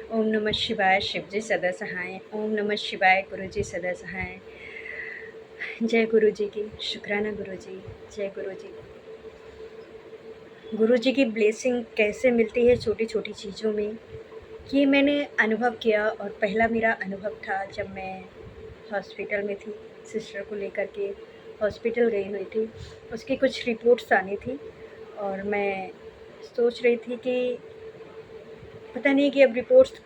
ओम नमः शिवाय शिवजी सदा सहाय। ओम नमः शिवाय गुरुजी सदा सहाय। जय गुरु जी की, शुक्राना गुरु जी। जय गुरु जी। गुरु जी की ब्लेसिंग कैसे मिलती है छोटी छोटी चीज़ों में, ये मैंने अनुभव किया। और पहला मेरा अनुभव था जब मैं हॉस्पिटल में थी, सिस्टर को लेकर के हॉस्पिटल गई हुई थी। उसकी कुछ रिपोर्ट्स आनी थी और मैं सोच रही थी कि पता नहीं कि अब रिपोर्ट्स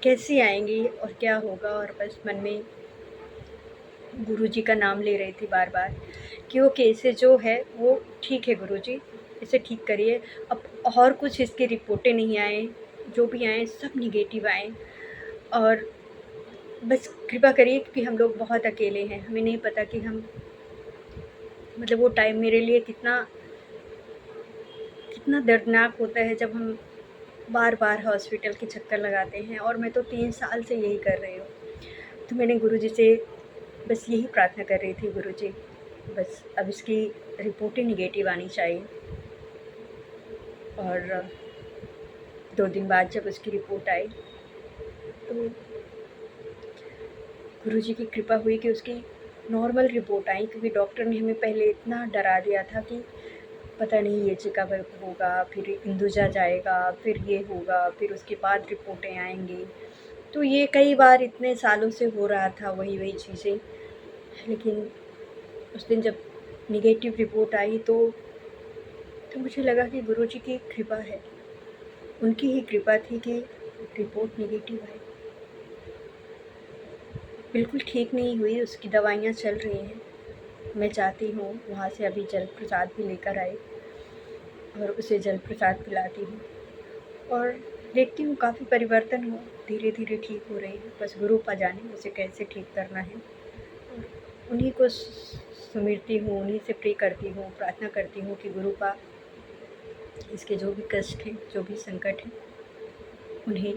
कैसी आएंगी और क्या होगा। और बस मन में गुरुजी का नाम ले रही थी बार बार कि वो कैसे जो है वो ठीक है गुरुजी, इसे ठीक करिए। अब और कुछ इसकी रिपोर्टें नहीं आए, जो भी आए सब निगेटिव आए। और बस कृपा करिए क्योंकि हम लोग बहुत अकेले हैं, हमें नहीं पता कि हम मतलब वो टाइम मेरे लिए कितना कितना दर्दनाक होता है जब हम बार बार हॉस्पिटल के चक्कर लगाते हैं। और मैं तो 3 साल से यही कर रही हूँ। तो मैंने गुरुजी से बस यही प्रार्थना कर रही थी, गुरुजी बस अब इसकी रिपोर्ट ही निगेटिव आनी चाहिए। और 2 दिन बाद जब उसकी रिपोर्ट आई तो गुरुजी की कृपा हुई कि उसकी नॉर्मल रिपोर्ट आई, क्योंकि डॉक्टर ने हमें पहले इतना डरा दिया था कि पता नहीं ये चेकअप होगा, फिर इंदुजा जाएगा, फिर ये होगा, फिर उसके बाद रिपोर्टें आएंगी। तो ये कई बार इतने सालों से हो रहा था वही वही चीज़ें। लेकिन उस दिन जब निगेटिव रिपोर्ट आई तो मुझे लगा कि गुरुजी की कृपा है, उनकी ही कृपा थी कि रिपोर्ट निगेटिव आई। बिल्कुल ठीक नहीं हुई, उसकी दवाइयाँ चल रही हैं। मैं चाहती हूँ वहाँ से अभी जल प्रसाद भी लेकर आए और उसे जल प्रसाद पिलाती हूँ। और देखती हूँ काफ़ी परिवर्तन हुआ, धीरे धीरे ठीक हो रही है। बस गुरु पा जाने उसे कैसे ठीक करना है। और उन्हीं को सुमिरती हूँ, उन्हीं से प्रे करती हूँ, प्रार्थना करती हूँ कि गुरु पा इसके जो भी कष्ट हैं, जो भी संकट हैं, उन्हें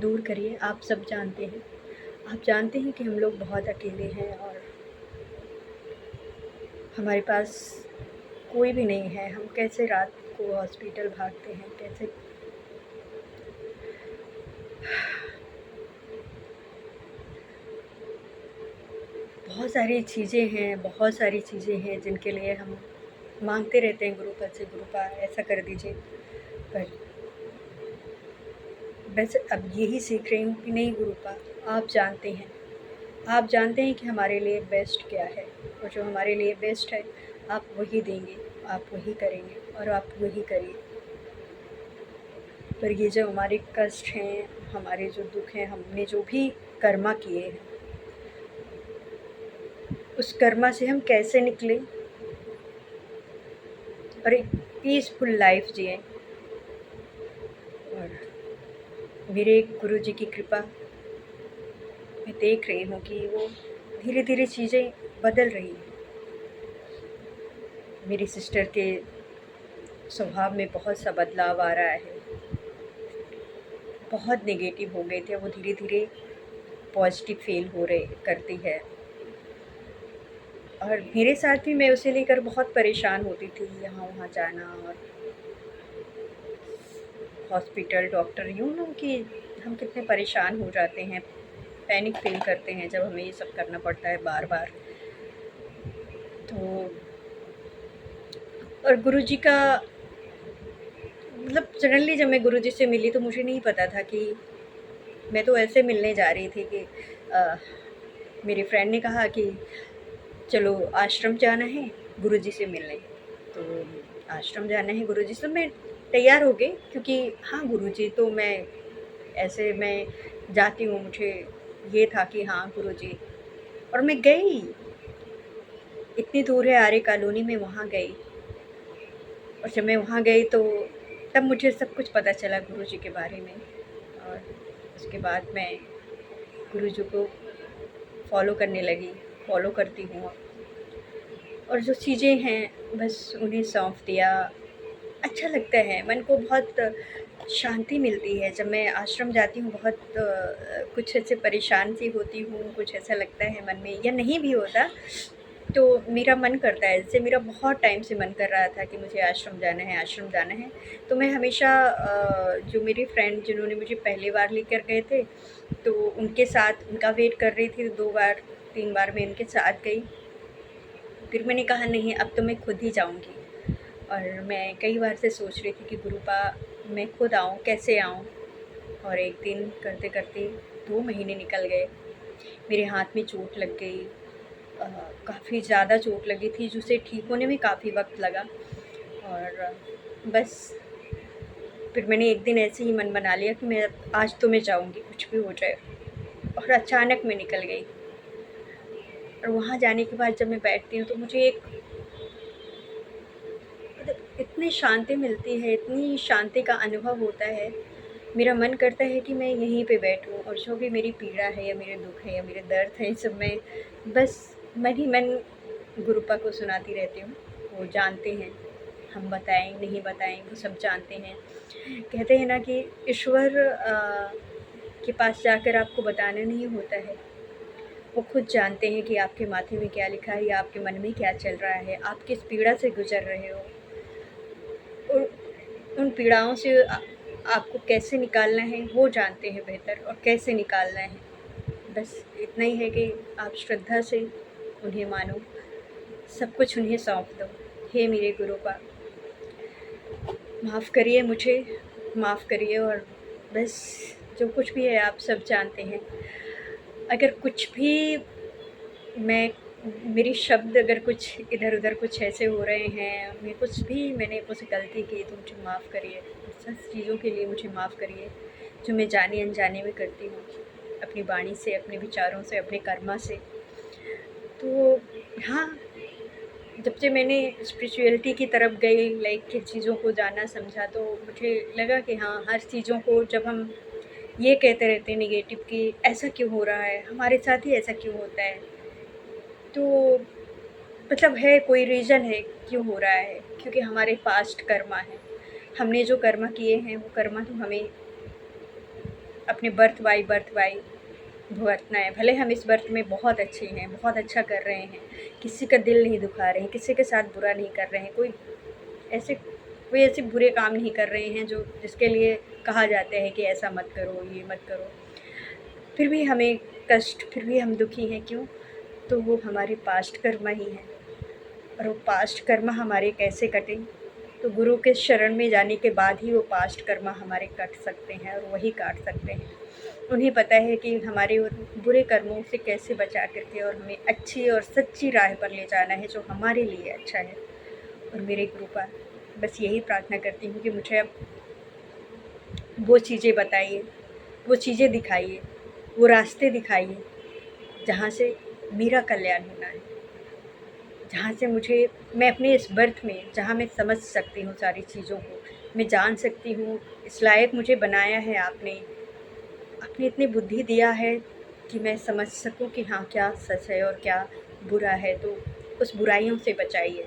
दूर करिए। आप सब जानते हैं, आप जानते हैं कि हम लोग बहुत अकेले हैं और हमारे पास कोई भी नहीं है। हम कैसे रात को हॉस्पिटल भागते हैं, कैसे बहुत सारी चीज़ें हैं जिनके लिए हम मांगते रहते हैं गुरुपा से, गुरुपा ऐसा कर दीजिए। पर बस अब यही सीख रही हूँ कि नहीं गुरुपा, आप जानते हैं, आप जानते हैं कि हमारे लिए बेस्ट क्या है। और जो हमारे लिए बेस्ट है आप वही देंगे, आप वही करेंगे और आप वही करिए। पर ये जो हमारे कष्ट हैं, हमारे जो दुख हैं, हमने जो भी कर्मा किए हैं, उस कर्मा से हम कैसे निकले और एक पीसफुल लाइफ जिए। और मेरे गुरु जी की कृपा मैं देख रही हूँ कि वो धीरे धीरे चीज़ें बदल रही हैं। मेरी सिस्टर के स्वभाव में बहुत सा बदलाव आ रहा है। बहुत नेगेटिव हो गए थे, वो धीरे धीरे पॉजिटिव फील हो रहे करती है। और मेरे साथ भी मैं उसे लेकर बहुत परेशान होती थी, यहाँ वहाँ जाना और हॉस्पिटल, डॉक्टर, यूँ ना कि हम कितने परेशान हो जाते हैं, पैनिक फील करते हैं जब हमें ये सब करना पड़ता है बार बार। तो और गुरुजी का मतलब सडनली जब मैं गुरुजी से मिली तो मुझे नहीं पता था कि मैं तो ऐसे मिलने जा रही थी कि मेरी फ्रेंड ने कहा कि चलो आश्रम जाना है गुरुजी से मिलने। तो आश्रम जाना है गुरुजी से, मैं तैयार हो गई क्योंकि हाँ गुरुजी तो मैं जाती हूँ, मुझे ये था कि हाँ गुरुजी। और मैं गई, इतनी दूर है आर्य कॉलोनी में, वहाँ गई। और जब मैं वहाँ गई तो तब मुझे सब कुछ पता चला गुरुजी के बारे में। और उसके बाद मैं गुरुजी को फॉलो करने लगी, फॉलो करती हूँ। और जो चीज़ें हैं बस उन्हें सौंप दिया। अच्छा लगता है, मन को बहुत शांति मिलती है जब मैं आश्रम जाती हूँ। बहुत कुछ ऐसे परेशान सी होती हूँ, कुछ ऐसा लगता है मन में या नहीं भी होता, तो मेरा मन करता है, जैसे मेरा बहुत टाइम से मन कर रहा था कि मुझे आश्रम जाना है, आश्रम जाना है। तो मैं हमेशा जो मेरी फ्रेंड जिन्होंने मुझे पहली बार लेकर गए थे, तो उनके साथ उनका वेट कर रही थी। 2 बार 3 बार मैं उनके साथ गई। फिर मैंने कहा नहीं, अब तो मैं खुद ही जाऊँगी। और मैं कई बार से सोच रही थी कि गुरुपा मैं खुद आऊँ, कैसे आऊँ? और एक दिन करते-करते 2 महीने निकल गए। मेरे हाथ में चोट लग गई, काफ़ी ज़्यादा चोट लगी थी, जिसे ठीक होने में काफ़ी वक़्त लगा। और बस फिर मैंने एक दिन ऐसे ही मन बना लिया कि मैं आज तो मैं जाऊँगी, कुछ भी हो जाए। और अचानक मैं निकल गई। और वहाँ जाने के बाद जब मैं बैठती हूँ तो मुझे एक मतलब इतनी शांति मिलती है, इतनी शांति का अनुभव होता है। मेरा मन करता है कि मैं यहीं पे बैठूँ और जो भी मेरी पीड़ा है या मेरे दुःख है या मेरे दर्द है, सब मैं बस मन ही मन गुरुपा को सुनाती रहती हूँ। वो जानते हैं, हम बताएँ, नहीं बताएँ, वो सब जानते हैं। कहते हैं ना कि ईश्वर के पास जाकर आपको बताना नहीं होता है। वो खुद जानते हैं कि आपके माथे में क्या लिखा है या आपके मन में क्या चल रहा है, आप किस पीड़ा से गुज़र रहे हो। और उन पीड़ाओं से आपको कैसे निकालना है वो जानते हैं बेहतर, और कैसे निकालना है। बस इतना ही है कि आप श्रद्धा से उन्हें मानो, सब कुछ उन्हें सौंप दो। हे मेरे गुरुपा, माफ़ करिए मुझे, माफ़ करिए। और बस जो कुछ भी है आप सब जानते हैं। अगर कुछ भी मैं मेरी शब्द अगर कुछ इधर-उधर कुछ ऐसे हो रहे हैं, मैं कुछ भी मैंने कुछ गलती की तो मुझे माफ़ करिए। सब चीज़ों के लिए मुझे माफ़ करिए, जो मैं जाने-अनजाने में करती हूँ, अपनी वाणी से, अपने विचारों से, अपने कर्मा से। तो हाँ, जब से मैंने स्पिरिचुअलिटी की तरफ गई, लाइक कि चीज़ों को जाना समझा, तो मुझे लगा कि हाँ, हर चीज़ों को जब हम ये कहते रहते हैं नेगेटिव कि ऐसा क्यों हो रहा है, हमारे साथ ही ऐसा क्यों होता है, तो मतलब है कोई रीज़न है क्यों हो रहा है, क्योंकि हमारे पास्ट कर्मा है। हमने जो कर्मा किए हैं वो कर्मा तो हमें अपने बर्थ बाय भुगतना है। भले हम इस बर्थ में बहुत अच्छे हैं, बहुत अच्छा कर रहे हैं, किसी का दिल नहीं दुखा रहे हैं, किसी के साथ बुरा नहीं कर रहे हैं, ऐसे कोई ऐसे बुरे काम नहीं कर रहे हैं जो जिसके लिए कहा जाता है कि ऐसा मत करो, ये मत करो। फिर भी हमें कष्ट, फिर भी हम दुखी हैं, क्यों? तो वो हमारे पास्ट कर्मा ही हैं। और वो पास्ट कर्मा हमारे कैसे कटें? तो गुरु के शरण में जाने के बाद ही वो पास्ट कर्मा हमारे कट सकते हैं, और वही काट सकते हैं। उन्हें पता है कि हमारे उन बुरे कर्मों से कैसे बचा करके और हमें अच्छी और सच्ची राह पर ले जाना है, जो हमारे लिए अच्छा है। और मेरे गुरु का बस यही प्रार्थना करती हूँ कि मुझे अब वो चीज़ें बताइए, वो चीज़ें दिखाइए, वो रास्ते दिखाइए, जहाँ से मेरा कल्याण होना है। जहाँ से मैं अपने इस बर्थ में जहाँ मैं समझ सकती हूँ सारी चीज़ों को, मैं जान सकती हूँ, इस लायक मुझे बनाया है आपने। आपने इतनी बुद्धि दिया है कि मैं समझ सकूँ कि हाँ, क्या सच है और क्या बुरा है, तो उस बुराइयों से बचाइए।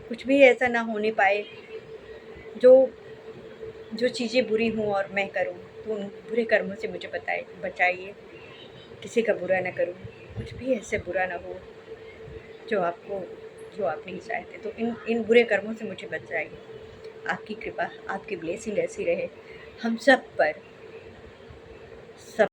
कुछ भी ऐसा ना होने पाए जो जो चीज़ें बुरी हों और मैं करूँ, तो उन बुरे कर्मों से मुझे बचाइए। किसी का बुरा ना करूँ, कुछ भी ऐसे बुरा ना हो जो आपको जो आप नहीं चाहते। तो इन बुरे कर्मों से मुझे बचाइए। आपकी कृपा, आपकी ब्लेसिंग ऐसी रहे हम सब पर।